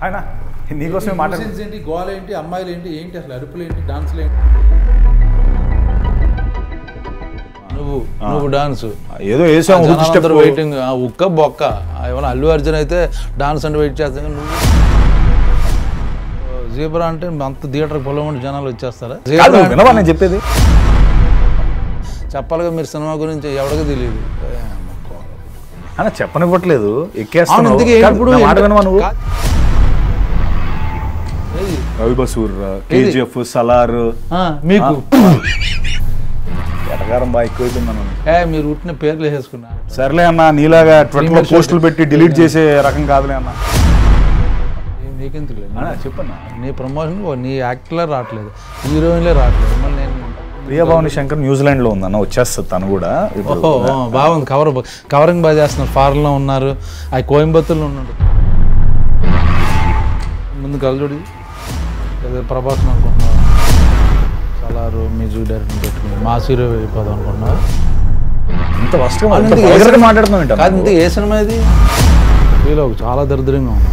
ఆయన నీకోసమే మాట్లాడుతుంది ఏంటి, గోల్ ఏంటి, అమ్మాయిలు ఏంటి, ఏంటి అసలు అరుపులు ఏంటి, డాన్సులు ఏంటి? నువ్వు డాన్స్ ఏదో వేసావు వెయిటింగ్ ఉక్క బొక్క ఏమన్నా అల్లు అర్జున్ అయితే డాన్స్ అంటే వెయిట్ చేస్తాను. నువ్వు జీబ్రా అంటే అంత థియేటర్ పొలం జనాలు వచ్చేస్తారా? వినవా నేను చెప్పేది? చెప్పాలిగా మీరు సినిమా గురించి ఎవరికి తెలియదు అన్న, చెప్పనివ్వట్లేదు. రవి బసూర్, కేజీఎఫ్, సలార్ మీకు ఎటగారం బాగా ఎక్కువైపోయింది మనం. మీరు ఉట్టిన పేర్లు వేసుకున్నా. సర్లే అన్న, నీలాగా ట్విట్టర్లో పోస్టులు పెట్టి డిలీట్ చేసే రకం కాదులే అన్న. నీకెందుకు లేదు చెప్పన్నా, నీ ప్రమోషన్ నీ యాక్టర్లే రావట్లేదు, హీరోయిన్లే రావట్లేదు. మళ్ళీ నేను ప్రియభావని శంకర్ న్యూజిలాండ్లో ఉందన్న, వచ్చేస్తుంది తను కూడా. బాగుంది, కవరింగ్ బాగా చేస్తున్నారు. ఫారెన్లో ఉన్నారు, అది కోయంబత్తూర్లో ఉన్నాడు. ముందు కలజోడి ప్రభాస్ అనుకుంటున్నారు, సలారు మ్యూజిక్ డైరెక్టర్ పెట్టుకుని మాస్ హీరో వెళ్ళిపోదాం అనుకుంటున్నారు. ఇంత మాట్లాడుతున్నాం. కాదు, ఇంత ఏ సినిమా ఇది? చాలా దరిద్రంగా ఉంది.